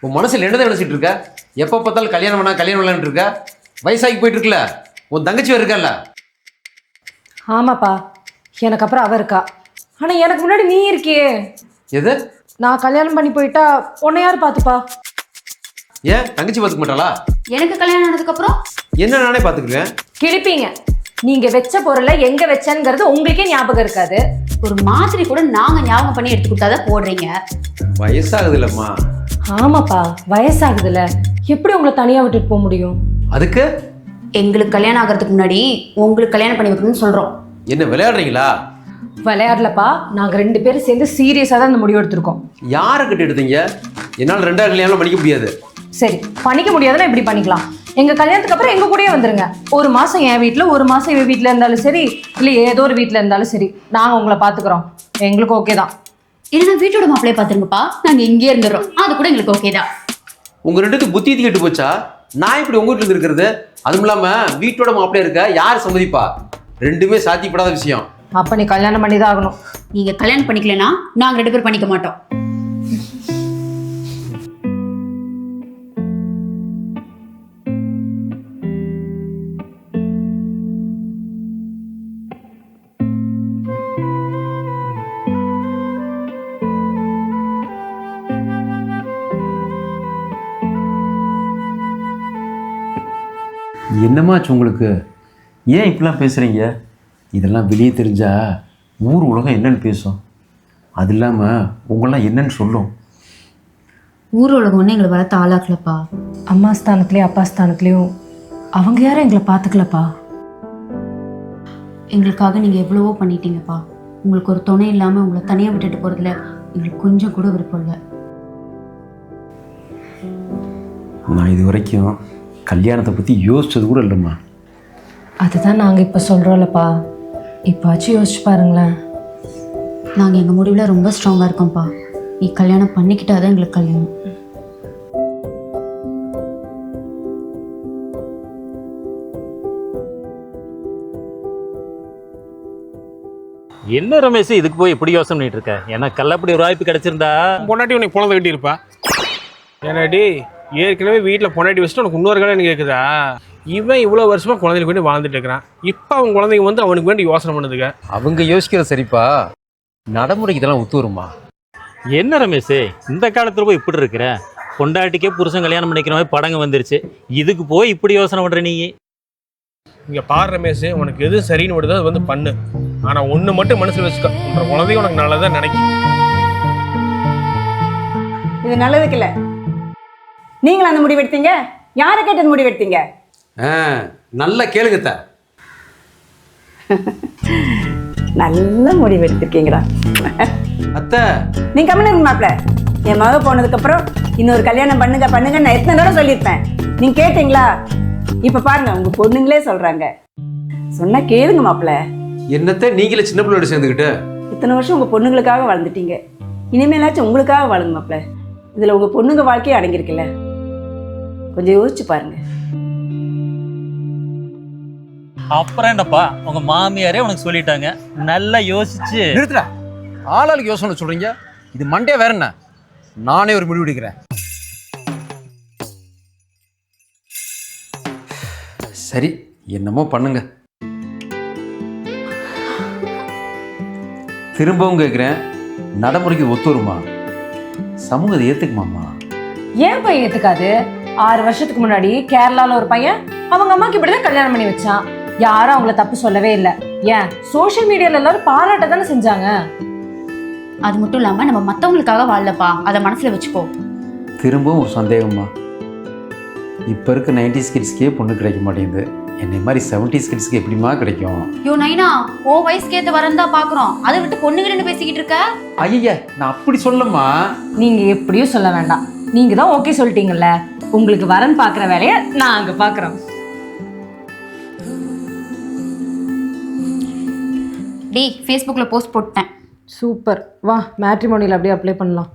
உன் மனசில் என்னதான் நினைச்சிட்டு இருக்க? எப்போ பார்த்தாலும் கல்யாணம் பண்ணலான்னு இருக்க. வயசாகி போயிட்டு இருக்குல்ல, உன் தங்கச்சி இருக்கல்ல. ஆமாப்பா, எனக்கு அப்புறம் அவ இருக்கா. ஆனால் எனக்கு முன்னாடி நீ இருக்கியே. எது? நான் கல்யாணம் பண்ணி போயிட்டா உன்னை யார் பார்த்துப்பா? ஏன் தங்கச்சி பார்த்துக்க மாட்டாளா? எனக்கு கல்யாணம் ஆனதுக்கப்புறம் என்ன நானே பார்த்துக்குவேன். கிழிப்பீங்க. நீங்க வச்ச பொருளை எங்க வச்சேங்கிறது உங்களுக்கே ஞாபகம் இருக்காது. ஒரு மாதிரி கூட நாங்க ஞாபகம் பண்ணி எடுத்து கொடுத்தாதான் போடுறீங்க. வயசாகுது இல்லம்மா. ஆமாப்பா, வயசாகுதுல. எப்படி உங்களை தனியா விட்டுட்டு போக முடியும்? அதுக்கு எங்களுக்கு கல்யாணம் ஆகிறதுக்கு முன்னாடி உங்களுக்கு கல்யாணம் பண்ணி வைக்கணும்னு சொல்றோம். என்ன விளையாடுறீங்களா? விளையாடலப்பா, நாங்க 2 பேரும் சேர்ந்து சீரியஸா தான் இந்த முடிவு எடுத்திருக்கோம். யாருக்கிட்ட எடுத்தீங்க? என்னால் 2ஆவது கல்யாணம் பண்ணிக்க முடியாது. சரி, பண்ணிக்க முடியாதுன்னா இப்படி பண்ணிக்கலாம். எங்க கல்யாணத்துக்கு அப்புறம் எங்க கூடயே வந்துருங்க. 1 மாசம் என் வீட்டுல, 1 மாசம் இவ வீட்டுல இருந்தாலும் சரி, இல்ல ஏதோ ஒரு வீட்டுல இருந்தாலும் சரி, நாங்க உங்களை பாத்துக்கிறோம். எங்களுக்கு ஓகே தான். இல்லைன்னா வீட்டோட மாப்பிள்ளைய பாத்துருங்கப்பா, நாங்க இங்கே இருந்துடுறோம். அது கூட எங்களுக்கு ஓகே தான். உங்க 2த்துக்கு புத்தி கெட்டு போச்சா? நான் இப்படி உங்க வீட்டுல இருக்கிறது? அதுவும் இல்லாம வீட்டோட மாப்பிள்ளைய இருக்க யார் சம்மதிப்பா? 2மே சாத்தியப்படாத விஷயம். அப்ப நீ கல்யாணம் பண்ணி தான் ஆகணும். நீங்க கல்யாணம் பண்ணிக்கலன்னா நாங்க 2 பேரும் பண்ணிக்க மாட்டோம். என்னமாச்சு உங்களுக்கு? ஏன் இப்படிலாம் பேசுகிறீங்க? இதெல்லாம் வெளியே தெரிஞ்சா ஊர் உலகம் என்னன்னு பேசும். அது இல்லாமல் உங்களெலாம் என்னன்னு சொல்லும். ஊர் உலகம் ஒன்று எங்களை வளர்த்து ஆளாக்கலப்பா. அம்மா ஸ்தானத்துலேயும் அப்பா ஸ்தானத்துலேயும் அவங்க யாரும் எங்களை பார்த்துக்கலப்பா. எங்களுக்காக நீங்கள் எவ்வளவோ பண்ணிட்டீங்கப்பா. உங்களுக்கு ஒரு துணை இல்லாமல் உங்களை தனியாக விட்டுட்டு போகிறதுல எங்களுக்கு கொஞ்சம் கூட விருப்பம் இல்லை. நான் இது வரைக்கும் கல்யாணத்தை பற்றி யோசிச்சது கூட இல்லைம்மா. அதுதான் நாங்கள் இப்போ சொல்கிறோம்லப்பா. இப்போச்சும் யோசிச்சு பாருங்களேன். நாங்கள் எங்கள் முடிவில் ரொம்ப ஸ்ட்ராங்காக இருக்கோம்ப்பா. நீ கல்யாணம் பண்ணிக்கிட்டாதான் எங்களுக்கு கல்யாணம். என்ன ரமேஷ் இதுக்கு போய் இப்படி யோசனை பண்ணிட்டு இருக்க? எனக்கு அப்படி ஒரு வாய்ப்பு கிடைச்சிருந்தா பொண்டாட்டி உனக்கு பொண்ணை கட்டி இருப்பா. ஏன்னாடி ஏற்கனவே வீட்டில் பொண்டாட்டி வச்சுட்டு உனக்கு இன்னொரு கல்யாணம் கேட்குதா? இவன் இவ்வளோ வருஷமா குழந்தைகளுக்கு வேண்டி வாழ்ந்துட்டு இருக்கிறான். இப்போ அவன் குழந்தைங்க வந்து அவனுக்கு வேண்டி யோசனை பண்ணுதுங்க. அவங்க யோசிக்கிறது சரிப்பா, நடைமுறைக்கு இதெல்லாம் ஒத்து வருமா? என்ன ரமேஷ் இந்த காலத்துல போய் இப்படி இருக்கிற? பொண்டாட்டிக்கே புருஷன் கல்யாணம் பண்ணிக்கிற மாதிரி படங்க வந்துருச்சு. இதுக்கு போய் இப்படி யோசனை பண்ற நீ? இங்கே பாரு ரமேஷ், உனக்கு எது சரின்னு விடுதோ அது வந்து பண்ணு. ஆனால் ஒன்று மட்டும் மனசில் வச்சுக்க, உன்ற குழந்தைங்க உனக்கு நல்லதான் நினைக்கும். இது நல்லதுக்கு இல்லை. நீங்களும் அந்த முடிவு எடுத்தீங்க? யாரை கேட்டது முடிவு எடுத்தீங்க? நல்ல கேளுங்கத்த. நல்ல முடிவு எடுத்திருக்கீங்களா அத்தை? நீ கம்மன் இருங்க மாப்பிள்ள. என் மக போனதுக்கப்புறம் இன்னொரு கல்யாணம் பண்ணுங்க பண்ணுங்க நான் எத்தனை தடவை சொல்லியிருப்பேன். நீங்க கேட்டீங்களா? இப்ப பாருங்க, உங்க பொண்ணுங்களே சொல்றாங்க. சொன்னா கேளுங்க மாப்பிள்ள. என்னத்த நீங்களே சின்ன பிள்ளையோட சேர்ந்துக்கிட்டு இத்தனை வருஷம் உங்க பொண்ணுங்களுக்காக வாழ்ந்துட்டீங்க. இனிமேலாச்சும் உங்களுக்காக வாழுங்க மாப்பிள்ள. இதுல உங்க பொண்ணுங்க வாழ்க்கையே அடங்கியிருக்குல்ல. கொஞ்சம் யோசிச்சு பாருங்க. அப்புறம் என்னப்பா, உங்க மாமியாரே உனக்கு சொல்லிட்டாங்க. நல்லா யோசிச்சு நிறுத்துற. ஆளாளுக்கு யோசனை சொல்றீங்க. இது மண்டே வேற என்ன? நானே ஒரு முடிவு எடுக்கிறேன். சரி, என்னமோ பண்ணுங்க. திரும்பவும் கேட்குறேன், நடைமுறைக்கு ஒத்து வருமா? சமூகத்தை ஏற்றுக்குமாம்மா? ஏன் பையன் ஏற்றுக்காது? 6 வருஷத்துக்கு முன்னாடி கேரளாவில் ஒரு பையன் அவங்க அம்மாக்கு இப்படிதான் கல்யாணம் பண்ணி வச்சான். யாரும் அவங்கள தப்பு சொல்லவே இல்லை. ஏன் சோஷியல் மீடியால எல்லாரும் பாராட்ட தானே செஞ்சாங்க. அது மட்டும் இல்லாமல் நம்ம மற்றவங்களுக்காக வாழலப்பா, அதை மனசில் வச்சுக்கோ. திரும்பவும் ஒரு சந்தேகம்மா. இப்போ இருக்க 90s கிட்ஸ்க்கே பொண்ணு கிடைக்க மாட்டேங்குது. என்னை மாதிரி 70s கிட்ஸ்க்கு எப்படிமா கிடைக்கும்? யோ நைனா, ஓ வயசுக்கு ஏற்ற வரந்தா பார்க்குறோம். அதை விட்டு பொண்ணுங்க பேசிக்கிட்டு இருக்க. ஐயா, நான் அப்படி சொல்லம்மா. நீங்க எப்படியும் சொல்ல வேண்டாம். நீங்க தான் ஓகே சொல்லிட்டீங்கல்ல. உங்களுக்கு வரன் பார்க்குற வேலையை நாங்க பார்க்குறோம். டி ஃபேஸ்புக்கில் போஸ்ட் போட்டேன். சூப்பர். வா, மேட்ரிமோனியில் அப்படியே அப்ளை பண்ணலாம்.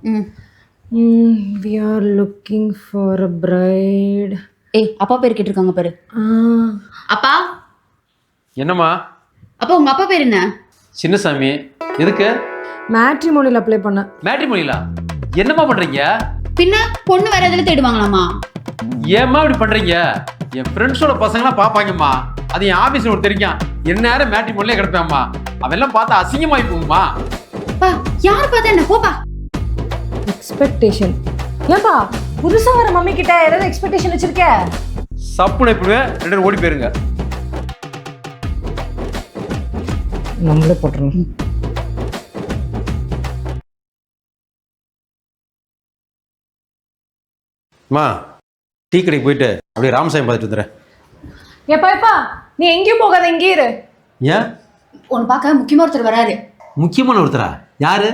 We are looking for a bride. ஏய், அப்பா பேர் கேட்டிருக்காங்க பாரு. அப்பா. என்னம்மா? அப்பா உங்க அப்பா பேர் என்ன? சின்னசாமி. எதுக்கு? மேட்ரிமோனியில் அப்ளை பண்ண. மேட்ரிமோனிலா? என்னம்மா பண்றீங்க? பின்ன பொண்ணு வேற எதுல தேடுவாங்களாமா? ஏம்மா இப்படி பண்றீங்க? என் ஃப்ரெண்ட்ஸோட பசங்களாம் பார்ப்பாங்கம்மா. அது என் ஆபீஸ்ல ஒரு தெரியும். என்ன நேரம் மேட்ரிமோனிலே கிடப்பேம்மா. அவெல்லாம் பார்த்தா அசிங்கமாயி போகுமா? பா யார் பார்த்தா என்ன போப்பா. எக்ஸ்பெக்டேஷன். ஏன்பா புதுசா வர மம்மி கிட்ட ஏதாவது எக்ஸ்பெக்டேஷன் வச்சிருக்க? சப்புன்னு இப்படிவே 2 பேரும் ஓடி போயிருங்க. நம்மளே போட்டுருங்க. அம்மா டீ கடைக்கு போயிட்டு அப்படியே ராமசாமி பார்த்துட்டு வந்துடுறேன். எப்பா நீ எங்கேயும் போகாத, இங்கே இரு. ஏன்? உன்னை பார்க்க முக்கியமா ஒருத்தர் வராரு. முக்கியமான ஒருத்தரா? யாரு?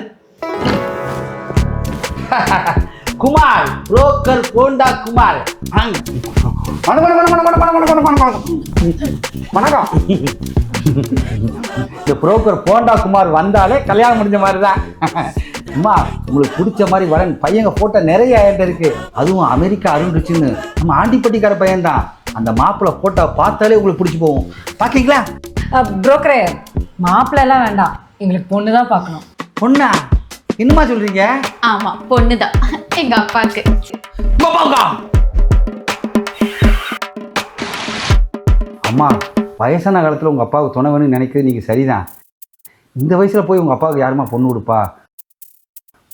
குமார், புரோக்கர் போண்டா குமார். வணக்கம். இந்த புரோக்கர் போண்டா குமார் வந்தாலே கல்யாணம் முடிஞ்ச மாதிரி தான். அம்மா உங்களுக்கு பிடிச்ச மாதிரி வரன் பையங்க போட்டோ நிறைய ஆயிட்டு இருக்கு. அதுவும் அமெரிக்கா அருண்டுச்சுன்னு நம்ம ஆண்டிப்பட்டிக்கார பையன் தான். அந்த மாப்பிள்ளை போட்டோ பார்த்தாலே உங்களுக்கு பிடிச்சி போகும். பார்க்கீங்களா? புரோக்கரே, மாப்பிள்ளை எல்லாம் வேண்டாம், எங்களுக்கு பொண்ணு தான் பார்க்கணும். பொண்ணா? என்னமா சொல்றீங்க? ஆமா பொண்ணுதான், எங்க அப்பாக்கு. அம்மா வயசான காலத்தில் உங்கள் அப்பாவுக்கு துணை வேணும்னு நினைக்கிறது நீங்கள் சரிதான். இந்த வயசில் போய் உங்கள் அப்பாவுக்கு யாருமா பொண்ணு கொடுப்பா?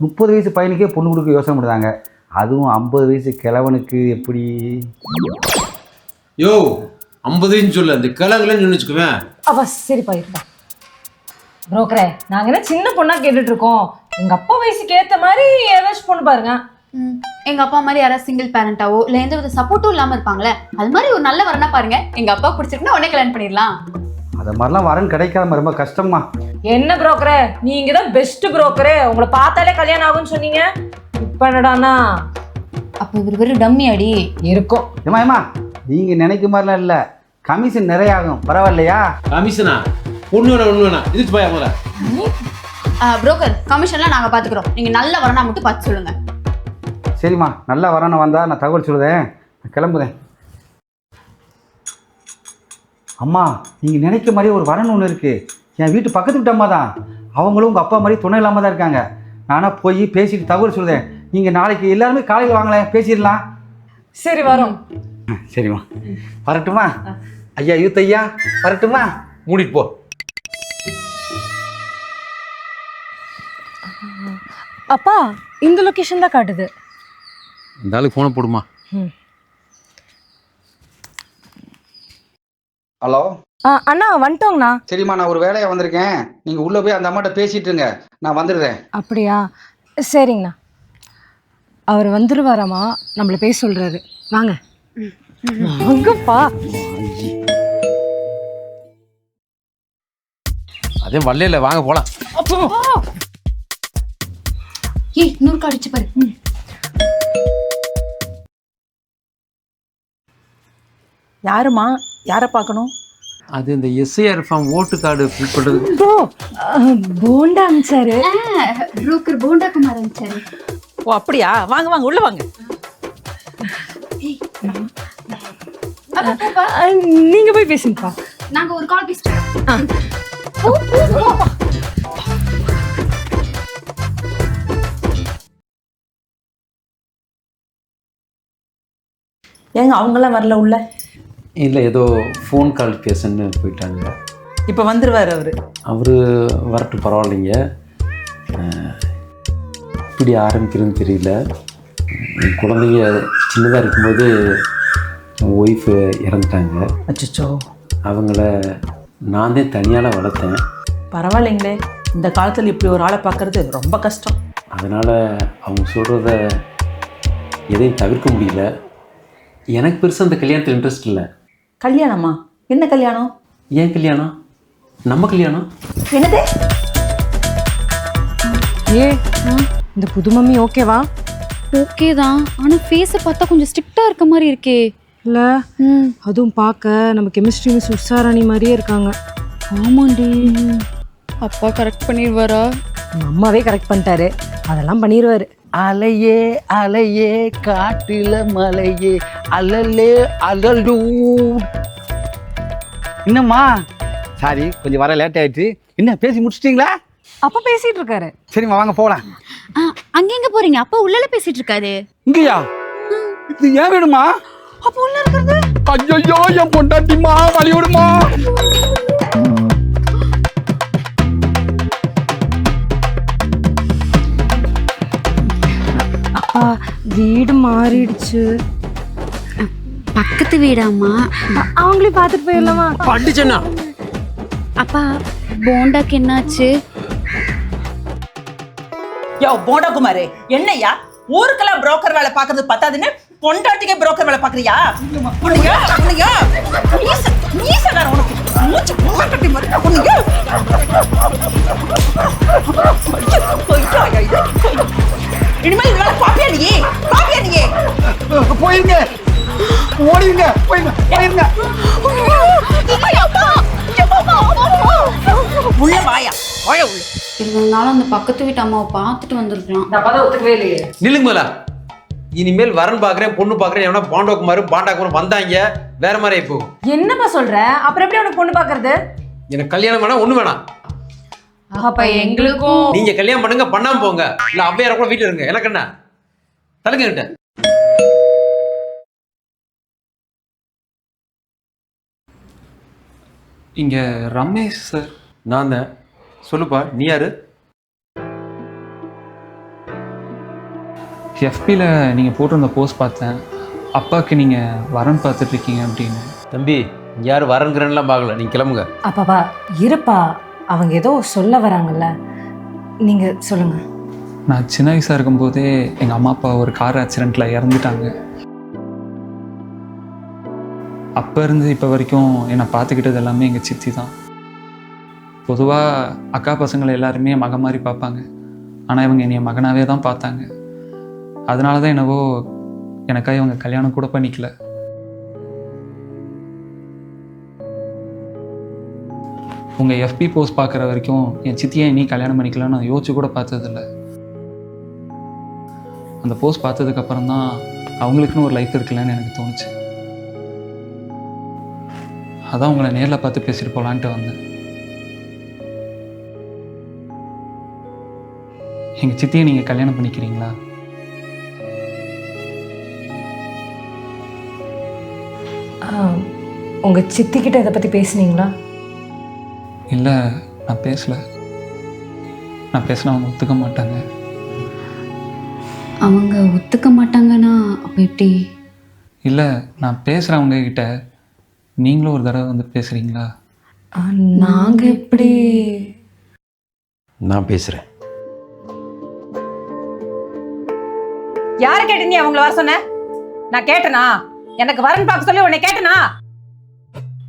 30 வயசு பையனுக்கே பொண்ணு கொடுக்க யோசனை பண்ணுறாங்க. அதுவும் 50 வயசு கிழவனுக்கு எப்படி? யோ 50 சொல்லு, அந்த கிழங்குலன்னு சொல்லி வச்சுக்குவேன். அப்பா சரிப்பா இருப்பா. புரோக்கரே, நாங்க என்ன சின்ன பொண்ணா கேட்டுட்டு இருக்கோம். எங்க அப்பா வயசுக்கு ஏத்த மாதிரி ஏதாச்சும் பொண்ணு பாருங்க. எங்க அப்பா மாதிரி யாராவது சிங்கிள் பேரண்டாவோ இல்ல எந்த வித சப்போர்ட்டும் இல்லாம இருப்பாங்களே, அது மாதிரி ஒரு நல்ல வரனா பாருங்க. எங்க அப்பா பிடிச்சிருக்குன்னா உடனே கல்யாணம் பண்ணிடலாம். அது மாதிரிலாம் வரன் கிடைக்காம ரொம்ப கஷ்டமா. என்ன புரோக்கரே, நீங்க தான் பெஸ்ட் புரோக்கரே. உங்களை பார்த்தாலே கல்யாணம் ஆகும்னு சொன்னீங்க. இப்ப என்னடானா அப்ப இவர் வெறும் டம்மி அடி இருக்கும். ஏமா நீங்கள் நினைக்க மாதிரிலாம் இல்லை. கமிஷன் நிறைய ஆகும். பரவாயில்லையா? கமிஷனா? பொண்ணு வேணா ஒண்ணு வேணா இது போய் முதல்ல. புரோக்கர் கமிஷன்லாம் நாங்க பாத்துக்கிறோம். நீங்க நல்ல வரனா மட்டும் பார்த்து சொல்லுங்க. சரிம்மா, நல்லா வரணும் வந்தால் நான் தகவல் சொல்லுதேன். நான் கிளம்புதேன். அம்மா நீங்கள் நினைக்க மாதிரி ஒரு வரன் ஒன்று இருக்குது. என் வீட்டு பக்கத்து வீட்டு அம்மா தான். அவங்களும் உங்கள் அப்பா மாதிரி துணை இல்லாமல் தான் இருக்காங்க. நானாக போய் பேசிட்டு தகவல் சொல்லுதேன். நீங்கள் நாளைக்கு எல்லாருமே காலையில் வாங்களேன், பேசிடலாம். சரி வரோம். சரிம்மா, வரட்டுமா? ஐயா யூத் ஐயா வரட்டுமா? மூடிட்டு போ. அப்பா இந்த லொகேஷன் தான் காட்டுது. இந்த ஆளுக்கு ஃபோனை போடுமா. ஹலோ அண்ணா வந்துட்டோங்கண்ணா. சரிம்மா, நான் ஒரு வேலையாக வந்திருக்கேன். நீங்கள் உள்ளே போய் அந்த அம்மாட்ட பேசிட்டு இருங்க, நான் வந்துடுறேன். அப்படியா? சரிங்கண்ணா. அவர் வந்துருவாராமா, நம்மள பேச சொல்றாரு. வாங்க வாங்கப்பா. அதே வல்லையில வாங்க போலாம். ஏய் இன்னொரு காடிச்சு பாரு. யாருமா? யாரை பார்க்கணும்? அது இந்த எஸ்ஐஆர் ஃபார்ம் ஓட்டு கார்டு ஃபில் பண்ணுறது. போண்டா அமிச்சாரு. புரோக்கர் போண்டா குமார் அனுப்பிச்சாரு. ஓ அப்படியா? வாங்க வாங்க உள்ள வாங்க. நீங்க போய் பேசுங்கப்பா. நாங்க ஒரு கால் பேசிட்டோம். ஏங்க அவங்களாம் வரல உள்ள? இல்லை, ஏதோ ஃபோன் கால் பேசன்னு போயிட்டாங்க. இப்போ வந்துருவார் அவர். அவர் வரட்டும், பரவாயில்லைங்க. இப்படி ஆரம்பிக்கிறதுன்னு தெரியல. என் குழந்தைங்க சின்னதாக இருக்கும்போது ஒய்ஃபு இறந்துட்டாங்க. அச்சோ, அவங்கள நான் தான் தனியால் வளர்த்தேன். பரவாயில்லைங்களே. இந்த காலத்தில் இப்படி ஒரு ஆளை பார்க்கறது ரொம்ப கஷ்டம். அதனால் அவங்க சொல்கிறத எதையும் தவிர்க்க முடியல. எனக்கு பெருசாக அந்த கல்யாணத்தில் இன்ட்ரெஸ்ட் இல்லை. கல்யாணமா? என்ன கல்யாணம்? ஏன் கல்யாணம்? நம்ம கல்யாணம். என்னது? இந்த புது மம்மி ஓகேவா? ஓகே தான், ஆனா ஃபேஸ பார்த்தா கொஞ்சம் ஸ்ட்ரிக்ட்டா இருக்க மாதிரி இருக்கே. இல்ல அதுவும் பார்க்க நம்ம கெமிஸ்ட்ரி மிஸ் உஷாராணி மாதிரியே இருக்காங்க. ஆமாண்டி. அப்பா கரெக்ட் பண்ணிடுவாரா? அம்மாவே கரெக்ட் பண்ணிட்டாரு, அதெல்லாம் பண்ணிடுவாரு. அலையே அலையே காட்டுல மலையே அலலே அலலூ. என்னம்மா? சாரி, கொஞ்சம் வர லேட் ஆயிடுச்சு. என்ன பேசி முடிச்சிட்டிங்களா? அப்பா பேசிட்டு இருக்காரு. சரிம்மா வாங்க போகலாம். அங்க எங்க போறீங்க? அப்பா உள்ளல பேசிட்டு இருக்காரு. இங்கயா? இது ஏன் வேணுமா? அப்ப உள்ள இருக்கிறது ஐயோ என் பொண்டாட்டிமா வழி விடுமா. அப்பா வீடு மாறிடுச்சு. பக்கத்து வீடாமா? அவங்களையும் பார்த்துட்டு போயிடலாமா? படிச்சேன்னா அப்பா போண்டாக்கு என்னாச்சு? யோ போண்டா குமாரு, என்னய்யா ஊருக்கெல்லாம் புரோக்கர் வேலை பாக்குறது பத்தாதுன்னு பொண்டாட்டிக்கே புரோக்கர் வேலை பாக்குறியா? உன்னையா உன்னையா மீசக்கார உனக்கு மூச்சு கட்டி மாதிரி உன்னையா. இனிமேல் இது வேலை பாப்பியா நீ? பாப்பியா நீ? போயிருங்க, ஓடிங்க, போயிருங்க, போயிருங்க. உள்ள வாயா, வாயா உள்ள. இருந்தாலும் அந்த பக்கத்து வீட்டு அம்மாவை பார்த்துட்டு வந்திருக்கலாம். இந்த அப்பா தான் ஒத்துக்கவே இல்லையே. நில்லுங்க முதல்ல. இனிமேல் வரன் பார்க்குறேன், பொண்ணு பார்க்குறேன், எவனா பாண்டோக்குமாரு பாண்டாக்குமார் வந்தாங்க வேற மாதிரி இப்போ. என்னப்பா சொல்ற? அப்புறம் எப்படி உனக்கு பொண்ணு பாக்குறது? எனக்கு கல்யாணம் வேணாம், ஒண்ணு வேணாம். அப்ப எங்களுக்கும் நீங்க கல்யாணம் பண்ணுங்க, பண்ணாம போங்க. இல்ல அவ்வையார கூட வீட்டுல இருங்க, எனக்கு என்ன தலுங்க கிட்ட. இங்கே ரமேஷ் சார். நான் தான். சொல்லுப்பா, நீ யாரு? எஃபியில் நீங்கள் போட்டிருந்த போஸ்ட் பார்த்தேன். அப்பாவுக்கு நீங்கள் வரன் பார்த்துட்ருக்கீங்க அப்படின்னு. தம்பி, இங்க யாரும் வரங்கிறன்னுலாம் பார்க்கல, நீங்க கிளம்புங்க. அப்பாப்பா இருப்பா, அவங்க ஏதோ சொல்ல வராங்கல்ல, நீங்க சொல்லுங்க. நான் சின்ன வயசாக இருக்கும்போதே எங்கள் அம்மா அப்பா ஒரு கார் ஆக்சிடெண்ட்டில் இறந்துட்டாங்க. அப்போ இருந்து இப்போ வரைக்கும் என்னை பார்த்துக்கிட்டது எல்லாமே எங்கள் சித்தி தான். பொதுவாக அக்கா பசங்களை எல்லாருமே மகன் மாதிரி பார்ப்பாங்க. ஆனால் இவங்க என்னைய மகனாகவே தான் பார்த்தாங்க. அதனால தான் என்னவோ எனக்காக இவங்க கல்யாணம் கூட பண்ணிக்கல. உங்கள் எஃபி போஸ்ட் பார்க்குற வரைக்கும் என் சித்தியை நீ கல்யாணம் பண்ணிக்கலான்னு நான் யோசிச்சு கூட பார்த்ததில்ல. அந்த போஸ்ட் பார்த்ததுக்கப்புறம் தான் அவங்களுக்குன்னு ஒரு லைஃப் இருக்குல்லன்னு எனக்கு தோணுச்சு. அதான் உங்களை நேரில் பார்த்து பேசிட்டு போகலான்ட்டு வந்தேன். எங்கள் சித்தியை நீங்கள் கல்யாணம் பண்ணிக்கிறீங்களா? உங்க சித்தி கிட்ட இதை பத்தி பேசுனீங்களா? இல்லை, நான் பேசலை. நான் பேசினா அவங்க ஒத்துக்க மாட்டாங்க. அவங்க ஒத்துக்க மாட்டாங்கன்னா அப்போ எப்படி? இல்லை, நான் பேசுகிறேன் அவங்கக்கிட்ட. நீங்களும் ஒரு தடவை வந்து பேசுகிறீங்களா? நாங்க எப்படி? நான் பேசுறேன். யாரை கேட்டு நீ அவங்கள வர சொன்ன? நான் கேட்டனா? எனக்கு வரன் பார்க்க சொல்லி உன்னை கேட்டனா?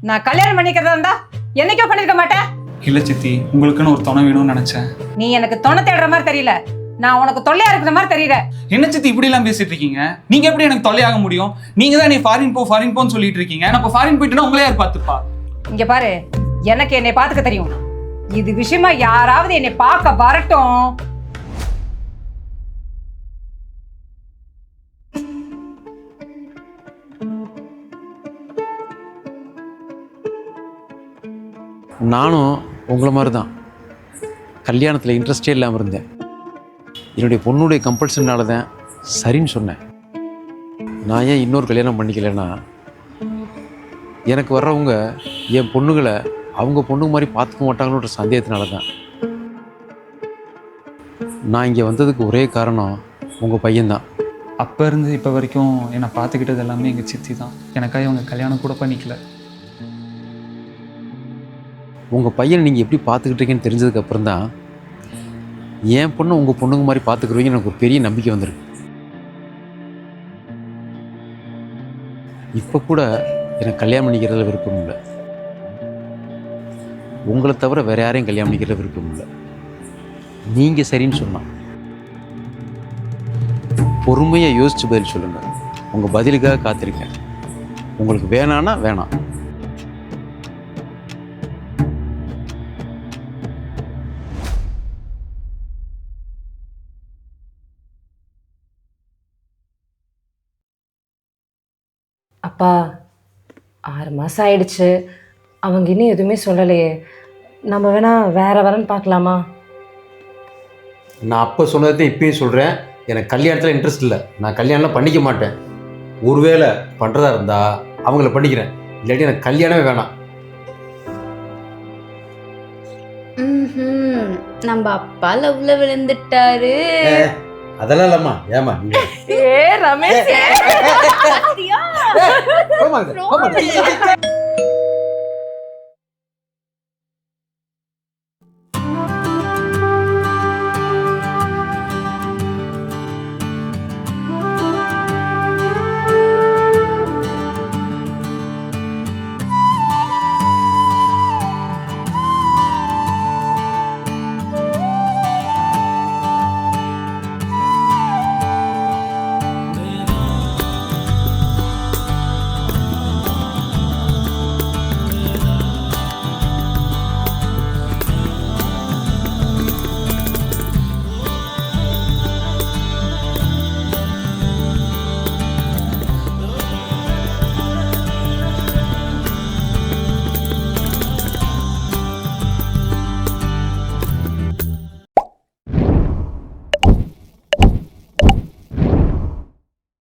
நான் கல்யாணம் பண்ணிக்கிறதா இருந்தா என்னைக்கோ பண்ணிருக்க மாட்டேன். இல்லை சித்தி, உங்களுக்குன்னு ஒரு துணை வேணும்னு நினச்சேன். நீ எனக்கு தொணை தேடுற மாதிரி தெரியல, நான் உனக்கு தொல்லையா இருக்கிற மாதிரி தெரியல. என்ன சித்தி இப்படிலாம் பேசிட்டு இருக்கீங்க? நீங்கள் எப்படி எனக்கு தொல்லையாக முடியும்? நீங்கள் தான் நீ ஃபாரின் போன்னு சொல்லிட்டு இருக்கீங்க. நான் இப்போ ஃபாரின் போயிட்டுனா உங்களே யார் பார்த்துப்பா? இங்க பாரு, எனக்கு என்னை பார்த்துக்க தெரியும். இது விஷயமா யாராவது என்னை பார்க்க வரட்டும். நானும் உங்களை மாதிரி தான் கல்யாணத்தில் இன்ட்ரெஸ்டே இல்லாமல் இருந்தேன். என்னுடைய பொண்ணுடைய கம்பல்ஷனால தான் சரின்னு சொன்னேன். நான் ஏன் இன்னொரு கல்யாணம் பண்ணிக்கலைன்னா, எனக்கு வர்றவங்க என் பொண்ணுங்களை அவங்க பொண்ணு மாதிரி பார்த்துக்க மாட்டாங்களோன்ற சந்தேகத்தினால தான். நான் இங்கே வந்ததுக்கு ஒரே காரணம் உங்கள் பையன்தான். அப்போ இருந்து இப்போ வரைக்கும் என்னை பார்த்துக்கிட்டது எல்லாமே எங்கள் சித்தி தான். எனக்காக இவங்க கல்யாணம் கூட பண்ணிக்கல. உங்கள் பையனை நீங்கள் எப்படி பார்த்துக்கிட்டீங்கன்னு தெரிஞ்சதுக்கப்புறம் தான் என் பொண்ணு உங்கள் பொண்ணுங்க மாதிரி பார்த்துக்குறீங்கன்னு எனக்கு ஒரு பெரிய நம்பிக்கை வந்திருக்கு. இப்போ கூட எனக்கு கல்யாணம் பண்ணிக்கிறதுல விருப்பம் இல்லை. உங்களை தவிர வேறு யாரையும் கல்யாணம் பண்ணிக்கிறதுல விருப்பம் இல்லை. நீங்கள் சரின்னு சொன்னால் பொறுமையாக யோசிச்சு பதில் சொல்லுங்கள். உங்கள் பதிலுக்காக காத்திருக்கேன். உங்களுக்கு வேணான்னா வேணாம். அப்பா 6 மாதம் ஆயிடுச்சு, அவங்க இன்னும் எதுவுமே சொல்லலையே. நம்ம வேணா வேற வரன்னு பார்க்கலாமா? நான் அப்போ சொன்னதை இப்பயும் சொல்கிறேன், எனக்கு கல்யாணத்தில் இன்ட்ரெஸ்ட் இல்லை. நான் கல்யாணம்லாம் பண்ணிக்க மாட்டேன். ஒருவேளை பண்ணுறதா இருந்தால் அவங்கள பண்ணிக்கிறேன், இல்லாட்டி எனக்கு கல்யாணமே வேணாம். நம்ம அப்பா லவ்ல விழுந்துட்டாரு. அதெல்லாம் இல்லைம்மா. ஏமா ரமேஷ்